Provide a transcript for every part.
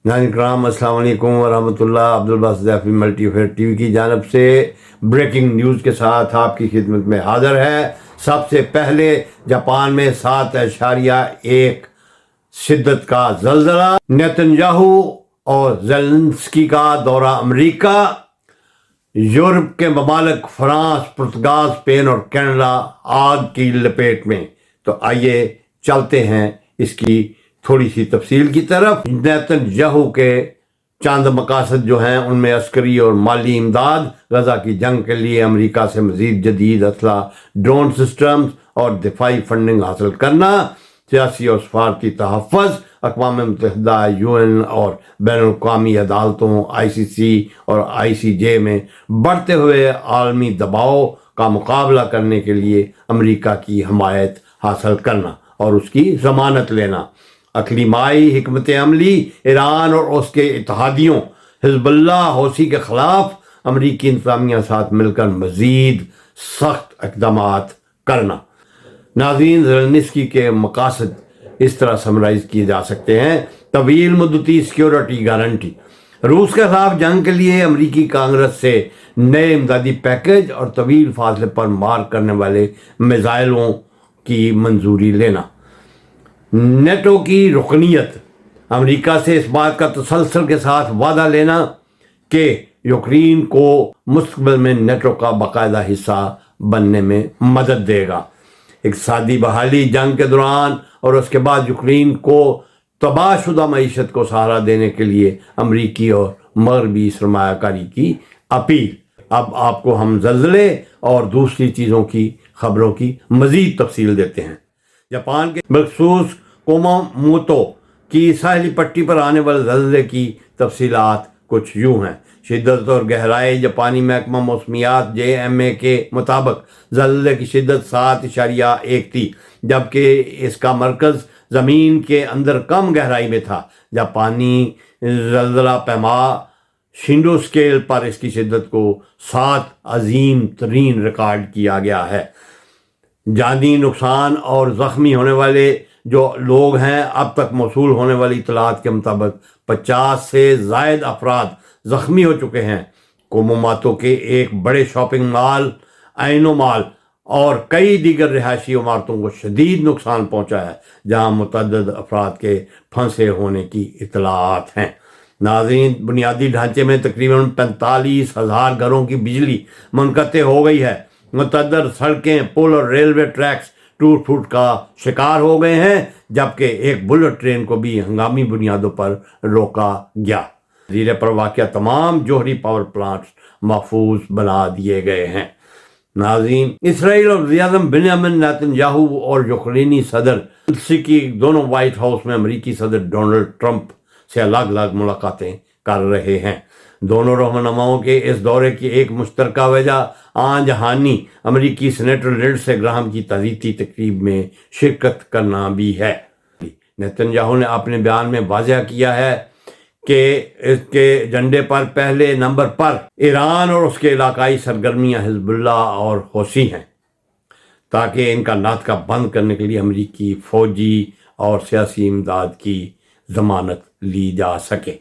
ناظرین کرام السلام علیکم ورحمۃ اللہ۔ Abdul Basit ضیافی multi affair T V کی جانب سے بریکنگ نیوز کے ساتھ آپ کی خدمت میں حاضر ہے۔ سب سے پہلے جاپان میں 7.1 شدت کا زلزلہ، نیتنیاہو اور زیلنسکی کا دورہ امریکہ، یورپ کے ممالک فرانس، پرتگال، اسپین اور کینیڈا آگ کی لپیٹ میں۔ تو آئیے چلتے ہیں اس کی تھوڑی سی تفصیل کی طرف۔ نیتنیاہو کے چند مقاصد جو ہیں ان میں عسکری اور مالی امداد، غزہ کی جنگ کے لیے امریکہ سے مزید جدید اسلحہ، ڈرون سسٹمز اور دفاعی فنڈنگ حاصل کرنا، سیاسی اور سفارتی تحفظ، اقوام متحدہ، UN اور بین الاقوامی عدالتوں ICC اور ICJ میں بڑھتے ہوئے عالمی دباؤ کا مقابلہ کرنے کے لیے امریکہ کی حمایت حاصل کرنا اور اس کی ضمانت لینا، اقلیمائی حکمت عملی، ایران اور اس کے اتحادیوں حزب اللہ حوثی کے خلاف امریکی انتظامیہ ساتھ مل کر مزید سخت اقدامات کرنا۔ ناظرین، زیلنسکی کے مقاصد اس طرح سمرائز کیے جا سکتے ہیں: طویل مدتی سیکیورٹی گارنٹی، روس کے خلاف جنگ کے لیے امریکی کانگریس سے نئے امدادی پیکج اور طویل فاصلے پر مار کرنے والے میزائلوں کی منظوری لینا، نیٹو کی رکنیت، امریکہ سے اس بات کا تسلسل کے ساتھ وعدہ لینا کہ یوکرین کو مستقبل میں نیٹو کا باقاعدہ حصہ بننے میں مدد دے گا، اقتصادی بحالی، جنگ کے دوران اور اس کے بعد یوکرین کو تباہ شدہ معیشت کو سہارا دینے کے لیے امریکی اور مغربی سرمایہ کاری کی اپیل۔ اب آپ کو ہم زلزلے اور دوسری چیزوں کی خبروں کی مزید تفصیل دیتے ہیں۔ جاپان کے مخصوص کوماموتو کی ساحلی پٹی پر آنے والے زلزلے کی تفصیلات کچھ یوں ہیں۔ شدت اور گہرائی، جاپانی محکمہ موسمیات JMA کے مطابق زلزلے کی شدت 7.1 تھی، جبکہ اس کا مرکز زمین کے اندر کم گہرائی میں تھا۔ جاپانی زلزلہ پیما شنڈو اسکیل پر اس کی شدت کو 7 عظیم ترین ریکارڈ کیا گیا ہے۔ جانی نقصان اور زخمی ہونے والے جو لوگ ہیں، اب تک موصول ہونے والی اطلاعات کے مطابق 50 سے زائد افراد زخمی ہو چکے ہیں۔ کوماموتو کے ایک بڑے شاپنگ مال، اینو مال اور کئی دیگر رہائشی عمارتوں کو شدید نقصان پہنچا ہے، جہاں متعدد افراد کے پھنسے ہونے کی اطلاعات ہیں۔ ناظرین، بنیادی ڈھانچے میں تقریباً 45,000 گھروں کی بجلی منقطع ہو گئی ہے۔ متعدد سڑکیں، پل اور ریلوے ٹریکس ٹوٹ پھوٹ کا شکار ہو گئے ہیں، جبکہ ایک بلٹ ٹرین کو بھی ہنگامی بنیادوں پر روکا گیا۔ زیرے پر واقع تمام جوہری پاور پلانٹس محفوظ بنا دیے گئے ہیں۔ ناظرین، اسرائیل اور وزیر اعظم بنیامین نیتنیاہو اور یوکرینی صدر زیلنسکی دونوں وائٹ ہاؤس میں امریکی صدر ڈونلڈ ٹرمپ سے الگ الگ ملاقاتیں کر رہے ہیں۔ دونوں رہنماؤں کے اس دورے کی ایک مشترکہ وجہ آن جہانی امریکی سینیٹر لنڈسے گراہم کی تعزیتی تقریب میں شرکت کرنا بھی ہے۔ نیتنیاہو نے اپنے بیان میں واضح کیا ہے کہ اس کے ایجنڈے پر پہلے نمبر پر ایران اور اس کے علاقائی سرگرمیاں حزب اللہ اور حوثی ہیں، تاکہ ان کا ناطقہ بند کرنے کے لیے امریکی فوجی اور سیاسی امداد کی ضمانت لی جا سکے۔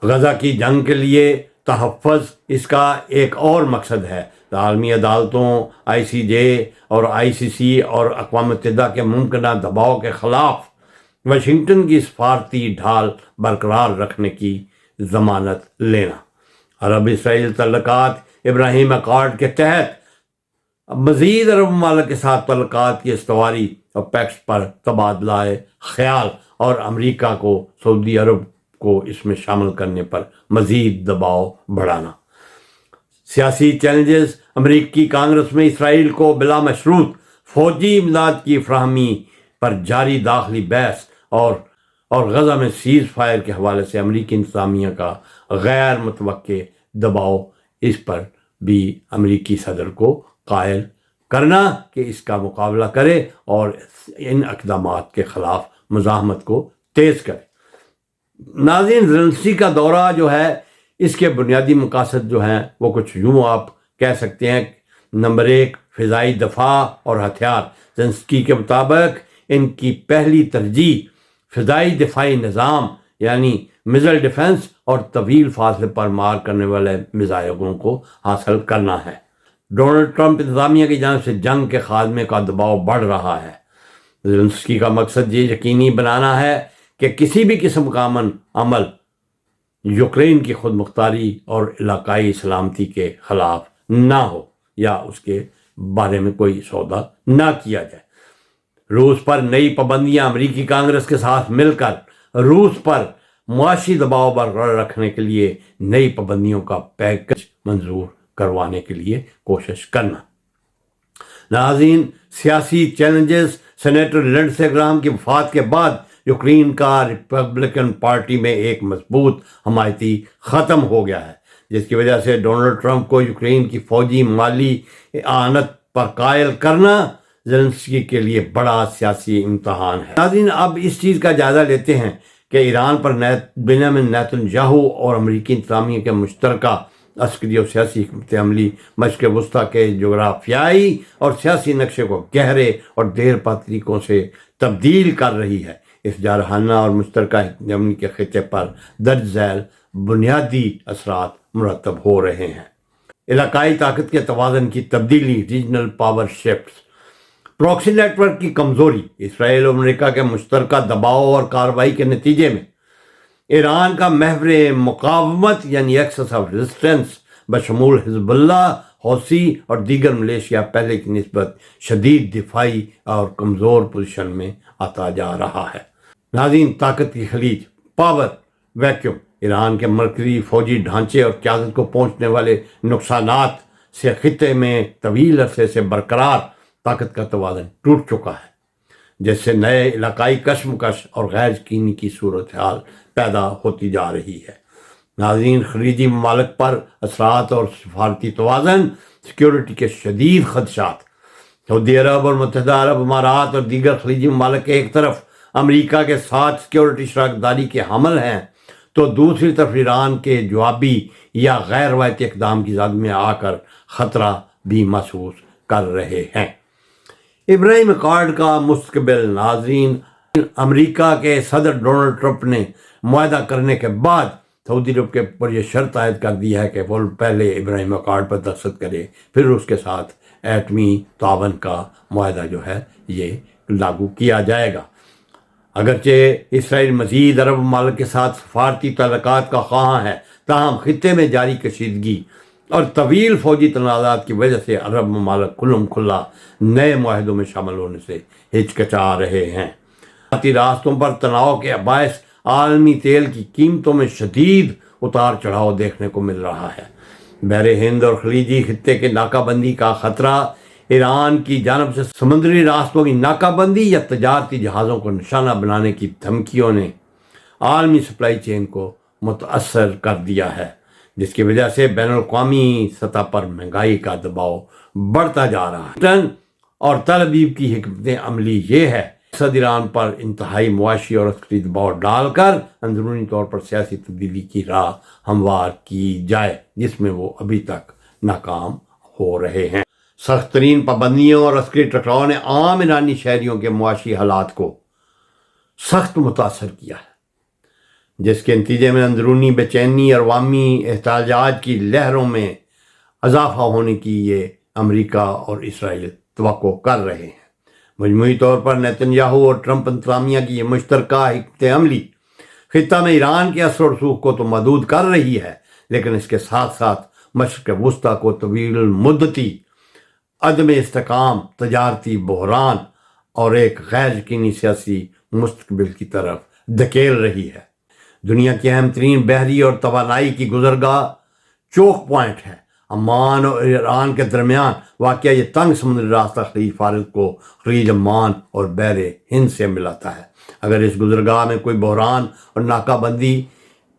غزہ کی جنگ کے لیے تحفظ اس کا ایک اور مقصد ہے۔ عالمی عدالتوں، ICJ اور ICC اور اقوام متحدہ کے ممکنہ دباؤ کے خلاف واشنگٹن کی سفارتی ڈھال برقرار رکھنے کی ضمانت لینا۔ عرب اسرائیل تعلقات ابراہیم اکارڈ کے تحت مزید عرب ممالک کے ساتھ تعلقات کی استواری اور پیکس پر تبادلہ خیال اور امریکہ کو سعودی عرب کو اس میں شامل کرنے پر مزید دباؤ بڑھانا۔ سیاسی چیلنجز، امریکی کانگریس میں اسرائیل کو بلا مشروط فوجی امداد کی فراہمی پر جاری داخلی بحث اور غزہ میں سیز فائر کے حوالے سے امریکی انتظامیہ کا غیر متوقع دباؤ، اس پر بھی امریکی صدر کو قائل کرنا کہ اس کا مقابلہ کرے اور ان اقدامات کے خلاف مزاحمت کو تیز کرے۔ ناظرین، زیلنسکی کا دورہ جو ہے، اس کے بنیادی مقاصد جو ہیں وہ کچھ یوں آپ کہہ سکتے ہیں۔ نمبر 1، فضائی دفاع اور ہتھیار۔ زیلنسکی کے مطابق ان کی پہلی ترجیح فضائی دفاعی نظام یعنی میزائل ڈیفنس اور طویل فاصلے پر مار کرنے والے میزائلوں کو حاصل کرنا ہے۔ ڈونلڈ ٹرمپ انتظامیہ کی جانب سے جنگ کے خاتمے کا دباؤ بڑھ رہا ہے۔ زیلنسکی کا مقصد یہ یقینی بنانا ہے کہ کسی بھی قسم کا امن عمل یوکرین کی خود مختاری اور علاقائی سلامتی کے خلاف نہ ہو یا اس کے بارے میں کوئی سودا نہ کیا جائے۔ روس پر نئی پابندیاں۔ امریکی کانگریس کے ساتھ مل کر روس پر معاشی دباؤ برقرار رکھنے کے لیے نئی پابندیوں کا پیکج منظور کروانے کے لیے کوشش کرنا۔ ناظرین، سیاسی چیلنجز۔ سینیٹر لنڈسے گراہم کی وفات کے بعد یوکرین کا ریپبلکن پارٹی میں ایک مضبوط حمایتی ختم ہو گیا ہے، جس کی وجہ سے ڈونلڈ ٹرمپ کو یوکرین کی فوجی مالی اعانت پر قائل کرنا زیلنسکی کے لیے بڑا سیاسی امتحان ہے۔ ناظرین، اب اس چیز کا جائزہ لیتے ہیں کہ ایران پر بنیامین نیتن یاہو اور امریکی انتظامیہ کے مشترکہ عسکری اور سیاسی حکمت عملی مشرق وسطیٰ کے جغرافیائی اور سیاسی نقشے کو گہرے اور دیر پا طریقوں سے تبدیل کر رہی ہے۔ اس جارحانہ اور مشترکہ حکمت عملی کے خطے پر درج ذیل بنیادی اثرات مرتب ہو رہے ہیں۔ علاقائی طاقت کے توازن کی تبدیلی، regional power shifts, proxy network کی کمزوری، اسرائیل اور امریکہ کے مشترکہ دباؤ اور کارروائی کے نتیجے میں ایران کا محور مقاومت یعنی ایکسس آف ریزسٹنس بشمول حزب اللہ، حوثی اور دیگر ملیشیا پہلے کی نسبت شدید دفاعی اور کمزور پوزیشن میں آتا جا رہا ہے۔ ناظرین، طاقت کی خلیج، پاور ویکیوم، ایران کے مرکزی فوجی ڈھانچے اور قیادت کو پہنچنے والے نقصانات سے خطے میں طویل عرصے سے برقرار طاقت کا توازن ٹوٹ چکا ہے، جس سے نئے علاقائی کشمکش اور غیر یقینی کی صورتحال پیدا ہوتی جا رہی ہے۔ ناظرین، خلیجی ممالک پر اثرات اور سفارتی توازن، سیکیورٹی کے شدید خدشات۔ سعودی عرب اور متحدہ عرب امارات اور دیگر خلیجی ممالک ایک طرف امریکہ کے ساتھ سیکیورٹی شراکت داری کے حامل ہیں تو دوسری طرف ایران کے جوابی یا غیر روایتی اقدام کی زد میں آ کر خطرہ بھی محسوس کر رہے ہیں۔ ابراہیم اکارڈ کا مستقبل۔ ناظرین، امریکہ کے صدر ڈونلڈ ٹرمپ نے معاہدہ کرنے کے بعد سعودی عرب کے اوپر یہ شرط عائد کر دی ہے کہ وہ پہلے ابراہیم اکارڈ پر دستخط کرے، پھر اس کے ساتھ ایٹمی تعاون کا معاہدہ جو ہے یہ لاگو کیا جائے گا۔ اگرچہ اسرائیل مزید عرب ممالک کے ساتھ سفارتی تعلقات کا خواہاں ہے، تاہم خطے میں جاری کشیدگی اور طویل فوجی تنازعات کی وجہ سے عرب ممالک کھلم کھلا نئے معاہدوں میں شامل ہونے سے ہچکچا رہے ہیں۔ سیاحتی راستوں پر تناؤ کے باعث عالمی تیل کی قیمتوں میں شدید اتار چڑھاؤ دیکھنے کو مل رہا ہے۔ بحر ہند اور خلیجی خطے کے ناکہ بندی کا خطرہ، ایران کی جانب سے سمندری راستوں کی ناکہ بندی یا تجارتی جہازوں کو نشانہ بنانے کی دھمکیوں نے عالمی سپلائی چین کو متاثر کر دیا ہے، جس کی وجہ سے بین الاقوامی سطح پر مہنگائی کا دباؤ بڑھتا جا رہا ہے۔ واشنگٹن اور تل ابیب کی حکمت عملی یہ ہے مقصد ایران پر انتہائی معاشی اور عسکری دباؤ ڈال کر اندرونی طور پر سیاسی تبدیلی کی راہ ہموار کی جائے، جس میں وہ ابھی تک ناکام ہو رہے ہیں۔ سخت ترین پابندیوں اور عسکری ٹکراؤ نے عام ایرانی شہریوں کے معاشی حالات کو سخت متاثر کیا ہے، جس کے نتیجے میں اندرونی بے چینی اور عوامی احتجاج کی لہروں میں اضافہ ہونے کی یہ امریکہ اور اسرائیل توقع کر رہے ہیں۔ مجموعی طور پر نیتن یاہو اور ٹرمپ انتظامیہ کی یہ مشترکہ حکمت عملی خطہ میں ایران کے اثر و رسوخ کو تو محدود کر رہی ہے، لیکن اس کے ساتھ ساتھ مشرق وسطیٰ کو طویل مدتی عدم استحکام، تجارتی بحران اور ایک غیر یقینی سیاسی مستقبل کی طرف دھکیل رہی ہے۔ دنیا کی اہم ترین بحری اور توانائی کی گزرگاہ چوک پوائنٹ ہے۔ عمان اور ایران کے درمیان واقع یہ تنگ سمندری راستہ خلیج فارس کو خلیج عمان اور بحر ہند سے ملاتا ہے۔ اگر اس گزرگاہ میں کوئی بحران اور ناکہ بندی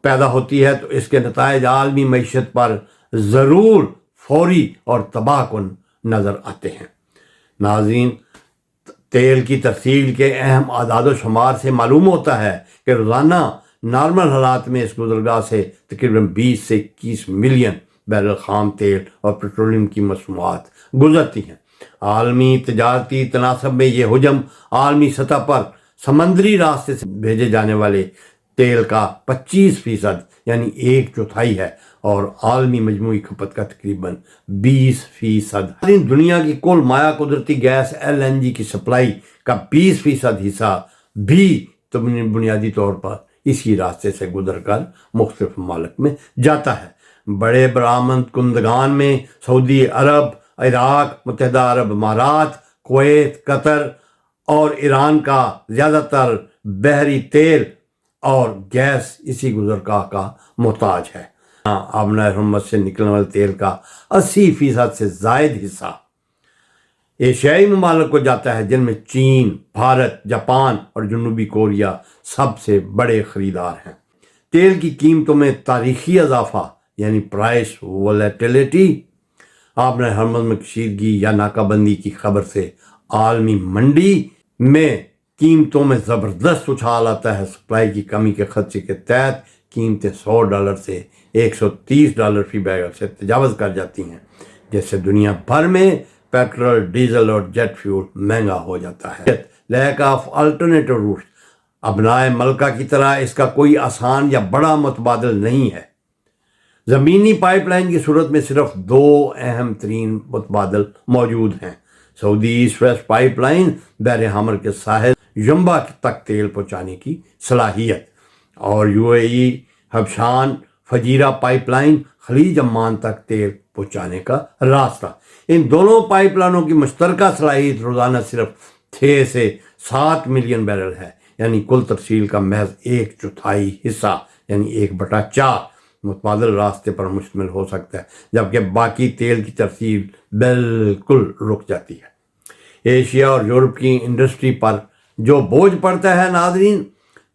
پیدا ہوتی ہے تو اس کے نتائج عالمی معیشت پر ضرور فوری اور تباہ کن نظر آتے ہیں۔ ناظرین، تیل کی ترسیل کے اہم اعداد و شمار سے معلوم ہوتا ہے کہ روزانہ نارمل حالات میں اس گزرگاہ سے تقریباً 20 سے 21 ملین بیرل خام تیل اور پیٹرولیم کی مصنوعات گزرتی ہیں۔ عالمی تجارتی تناسب میں یہ حجم عالمی سطح پر سمندری راستے سے بھیجے جانے والے تیل کا 25% یعنی 1/4 ہے اور عالمی مجموعی کھپت کا تقریباً 20%۔ دنیا کی کل مائع قدرتی گیس LNG کی سپلائی کا 20% حصہ بھی بنیادی طور پر اسی راستے سے گزر کر مختلف ممالک میں جاتا ہے۔ بڑے برآمد کنندگان میں سعودی عرب، عراق، متحدہ عرب امارات، کویت، قطر اور ایران کا زیادہ تر بحری تیل اور گیس اسی گزرگاہ کا محتاج ہے۔ آبنہ حرمت سے نکلنے والے تیل کا 80% سے زائد حصہ ایشیائی ممالک کو جاتا ہے، جن میں چین، بھارت، جاپان اور جنوبی کوریا سب سے بڑے خریدار ہیں۔ تیل کی قیمتوں میں تاریخی اضافہ یعنی پرائس ولیٹیلیٹی، آبنہ حرمت میں کشیدگی یا ناکہ بندی کی خبر سے عالمی منڈی میں قیمتوں میں زبردست اچھال آتا ہے۔ سپلائی کی کمی کے خدشے کے تحت قیمتیں $100 سے $130 فی بیرل سے تجاوز کر جاتی ہیں، جس سے دنیا بھر میں پیٹرول، ڈیزل اور جیٹ فیول مہنگا ہو جاتا ہے۔ لیک آف الٹرنیٹو روٹس، ابنائے ملکہ کی طرح اس کا کوئی آسان یا بڑا متبادل نہیں ہے۔ زمینی پائپ لائن کی صورت میں صرف 2 اہم ترین متبادل موجود ہیں: سعودی ایسٹ ویسٹ پائپ لائن، بحر حمر کے ساحل ینبع تک تیل پہنچانے کی صلاحیت، اور UAE حبشان فجیرہ پائپ لائن، خلیج عمان تک تیل پہنچانے کا راستہ۔ ان دونوں پائپ لائنوں کی مشترکہ صلاحیت روزانہ صرف 6 سے 7 ملین بیرل ہے، یعنی کل ترسیل کا محض 1/4 حصہ یعنی 1/4 متبادل راستے پر مشتمل ہو سکتا ہے، جبکہ باقی تیل کی ترسیل بالکل رک جاتی ہے۔ ایشیا اور یورپ کی انڈسٹری پر جو بوجھ پڑتا ہے ناظرین،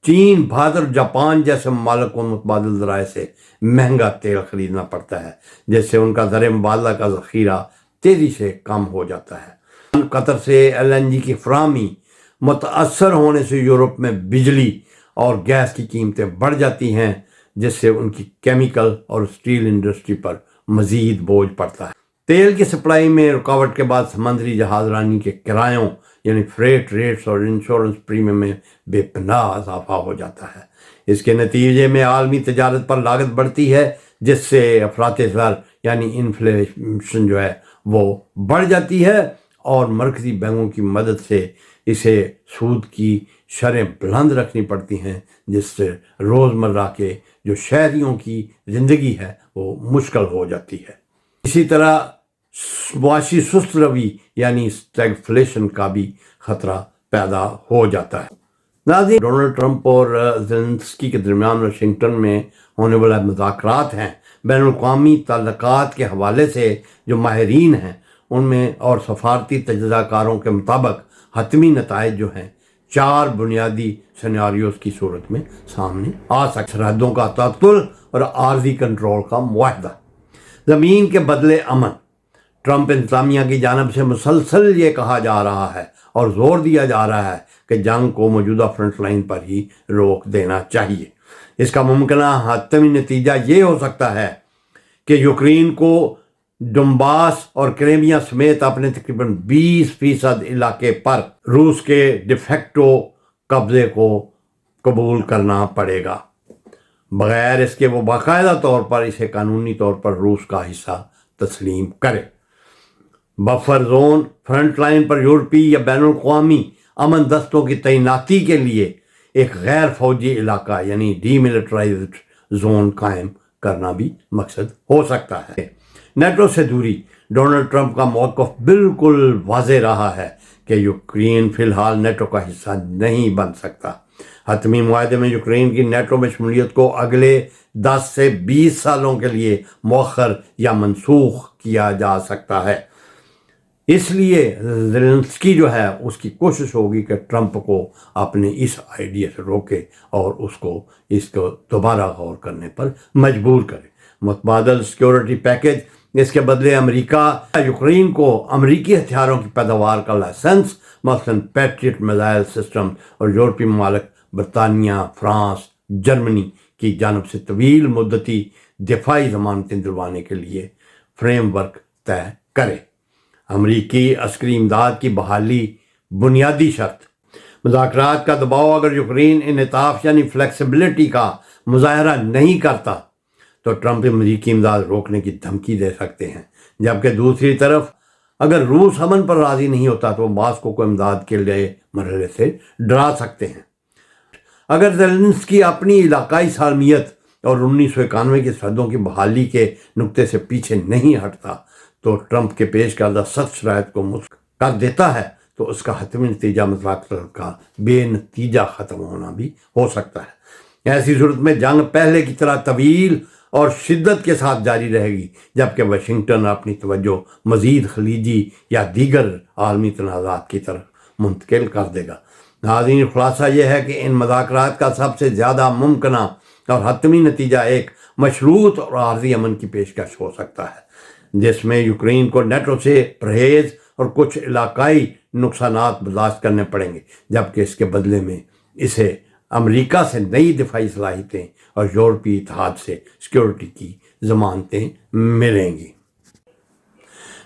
چین، بھارت اور جاپان جیسے ممالک کو متبادل ذرائع سے مہنگا تیل خریدنا پڑتا ہے، جس سے ان کا زر مبادلہ کا ذخیرہ تیزی سے کم ہو جاتا ہے۔ قطر سے LNG کی فراہمی متاثر ہونے سے یورپ میں بجلی اور گیس کی قیمتیں بڑھ جاتی ہیں، جس سے ان کی کیمیکل اور اسٹیل انڈسٹری پر مزید بوجھ پڑتا ہے۔ تیل کی سپلائی میں رکاوٹ کے بعد سمندری جہاز رانی کے کرایوں یعنی فریٹ ریٹس اور انشورنس پریمیم میں بے پناہ اضافہ ہو جاتا ہے۔ اس کے نتیجے میں عالمی تجارت پر لاگت بڑھتی ہے، جس سے افراط زر یعنی انفلیشن جو ہے وہ بڑھ جاتی ہے، اور مرکزی بینکوں کی مدد سے اسے سود کی شرح بلند رکھنی پڑتی ہیں، جس سے روزمرہ کے جو شہریوں کی زندگی ہے وہ مشکل ہو جاتی ہے۔ اسی طرح معاشی سست روی یعنی اسٹیگفلیشن کا بھی خطرہ پیدا ہو جاتا ہے۔ ناظرین، ڈونلڈ ٹرمپ اور زیلنسکی کے درمیان واشنگٹن میں ہونے والے مذاکرات ہیں۔ بین الاقوامی تعلقات کے حوالے سے جو ماہرین ہیں ان میں اور سفارتی تجزیہ کاروں کے مطابق حتمی نتائج جو ہیں 4 بنیادی سیناریوز کی صورت میں سامنے آ سکتے: سرحدوں کا تعطل اور عارضی کنٹرول کا معاہدہ، زمین کے بدلے امن۔ ٹرمپ انتظامیہ کی جانب سے مسلسل یہ کہا جا رہا ہے اور زور دیا جا رہا ہے کہ جنگ کو موجودہ فرنٹ لائن پر ہی روک دینا چاہیے۔ اس کا ممکنہ حتمی نتیجہ یہ ہو سکتا ہے کہ یوکرین کو ڈونباس اور کریمیا سمیت اپنے تقریباً 20% علاقے پر روس کے ڈیفیکٹو قبضے کو قبول کرنا پڑے گا، بغیر اس کے وہ باقاعدہ طور پر اسے قانونی طور پر روس کا حصہ تسلیم کرے۔ بفر زون، فرنٹ لائن پر یورپی یا بین الاقوامی امن دستوں کی تعیناتی کے لیے ایک غیر فوجی علاقہ یعنی ڈی ملٹرائزڈ زون قائم کرنا بھی مقصد ہو سکتا ہے۔ نیٹو سے دوری، ڈونلڈ ٹرمپ کا موقف بالکل واضح رہا ہے کہ یوکرین فی الحال نیٹو کا حصہ نہیں بن سکتا۔ حتمی معاہدے میں یوکرین کی نیٹو میں شمولیت کو اگلے 10 سے 20 سالوں کے لیے مؤخر یا منسوخ کیا جا سکتا ہے۔ اس لیے زیلنسکی جو ہے اس کی کوشش ہوگی کہ ٹرمپ کو اپنے اس آئیڈیا سے روکے اور اس کو دوبارہ غور کرنے پر مجبور کرے۔ متبادل سیکیورٹی پیکج، اس کے بدلے امریکہ یوکرین کو امریکی ہتھیاروں کی پیداوار کا لائسنس مثلاً پیٹریٹ میزائل سسٹم اور یورپی ممالک برطانیہ، فرانس، جرمنی کی جانب سے طویل مدتی دفاعی ضمانتیں دلوانے کے لیے فریم ورک طے کرے۔ امریکی عسکری امداد کی بحالی بنیادی شرط، مذاکرات کا دباؤ اگر یوکرین انعطاف یعنی فلیکسیبلٹی کا مظاہرہ نہیں کرتا تو ٹرمپ امریکی امداد روکنے کی دھمکی دے سکتے ہیں، جبکہ دوسری طرف اگر روس امن پر راضی نہیں ہوتا تو ماسکو کو امداد کے لیے مرحلے سے ڈرا سکتے ہیں۔ اگر زیلنسکی اپنی علاقائی سالمیت اور 1991 کی سرحدوں کی بحالی کے نقطے سے پیچھے نہیں ہٹتا تو ٹرمپ کے پیش کردہ سخت شرائط کو مسک کر دیتا ہے تو اس کا حتمی نتیجہ مذاکرات کا بے نتیجہ ختم ہونا بھی ہو سکتا ہے۔ ایسی صورت میں جنگ پہلے کی طرح طویل اور شدت کے ساتھ جاری رہے گی، جبکہ واشنگٹن اپنی توجہ مزید خلیجی یا دیگر عالمی تنازعات کی طرف منتقل کر دے گا۔ ناظرین، خلاصہ یہ ہے کہ ان مذاکرات کا سب سے زیادہ ممکنہ اور حتمی نتیجہ ایک مشروط اور عارضی امن کی پیشکش ہو سکتا ہے، جس میں یوکرین کو نیٹو سے پرہیز اور کچھ علاقائی نقصانات برداشت کرنے پڑیں گے، جبکہ اس کے بدلے میں اسے امریکہ سے نئی دفاعی صلاحیتیں اور یورپی اتحاد سے سیکورٹی کی ضمانتیں ملیں گی۔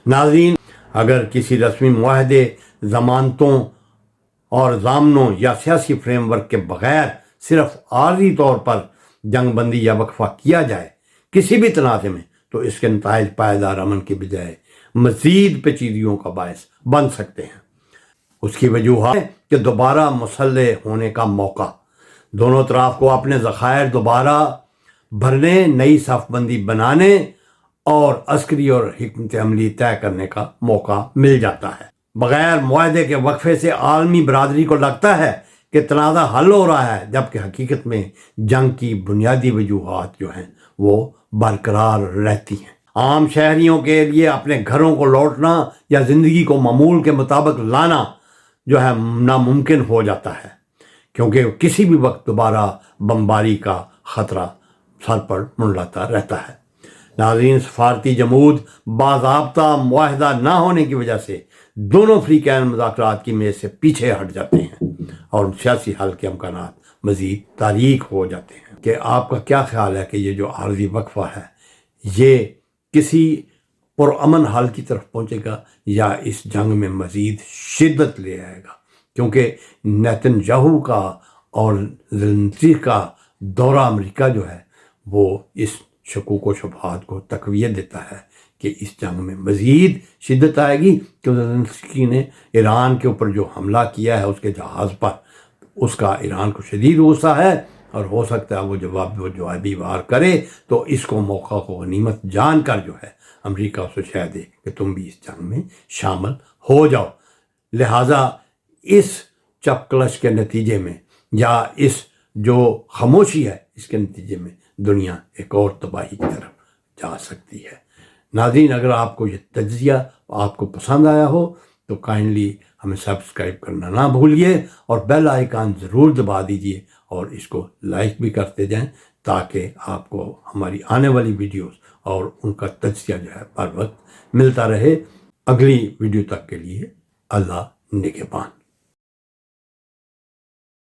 ناظرین، اگر کسی رسمی معاہدے، ضمانتوں اور ضامنوں یا سیاسی فریم ورک کے بغیر صرف عارضی طور پر جنگ بندی یا وقفہ کیا جائے کسی بھی تنازع میں، تو اس کے نتائج پائیدار امن کی بجائے مزید پیچیدگیوں کا باعث بن سکتے ہیں۔ اس کی وجوہات ہے کہ دوبارہ مسلح ہونے کا موقع، دونوں طرف کو اپنے ذخائر دوبارہ بھرنے، نئی صف بندی بنانے اور عسکری اور حکمت عملی طے کرنے کا موقع مل جاتا ہے۔ بغیر معاہدے کے وقفے سے عالمی برادری کو لگتا ہے کہ تنازع حل ہو رہا ہے، جبکہ حقیقت میں جنگ کی بنیادی وجوہات جو ہیں وہ برقرار رہتی ہیں۔ عام شہریوں کے لیے اپنے گھروں کو لوٹنا یا زندگی کو معمول کے مطابق لانا جو ہے ناممکن ہو جاتا ہے، کیونکہ کسی بھی وقت دوبارہ بمباری کا خطرہ سر پر منڈلاتا رہتا ہے۔ ناظرین، سفارتی جمود باضابطہ معاہدہ نہ ہونے کی وجہ سے دونوں فریقین مذاکرات کی میز سے پیچھے ہٹ جاتے ہیں اور سیاسی حل کے امکانات مزید تاریک ہو جاتے ہیں۔ کہ آپ کا کیا خیال ہے کہ یہ جو عارضی وقفہ ہے یہ کسی پرامن حل کی طرف پہنچے گا یا اس جنگ میں مزید شدت لے آئے گا؟ کیونکہ نیتن یاہو کا اور زیلنسکی کا دورہ امریکہ جو ہے وہ اس شکوک و شبہات کو تقویت دیتا ہے کہ اس جنگ میں مزید شدت آئے گی، کیونکہ زیلنسکی نے ایران کے اوپر جو حملہ کیا ہے اس کے جہاز پر، اس کا ایران کو شدید غصہ ہے اور ہو سکتا ہے وہ جوابی وار کرے تو اس کو موقع کو غنیمت جان کر جو ہے امریکہ اسے شہ دے کہ تم بھی اس جنگ میں شامل ہو جاؤ۔ لہٰذا اس چپ کلش کے نتیجے میں یا اس جو خاموشی ہے اس کے نتیجے میں دنیا ایک اور تباہی کی طرف جا سکتی ہے۔ ناظرین، اگر آپ کو یہ تجزیہ آپ کو پسند آیا ہو تو کائنڈلی ہمیں سبسکرائب کرنا نہ بھولیے اور بیل آئیکن ضرور دبا دیجیے اور اس کو لائک بھی کرتے جائیں تاکہ آپ کو ہماری آنے والی ویڈیوز اور ان کا تجزیہ جو ہے پر وقت ملتا رہے۔ اگلی ویڈیو تک کے لیے اللہ نگہبان۔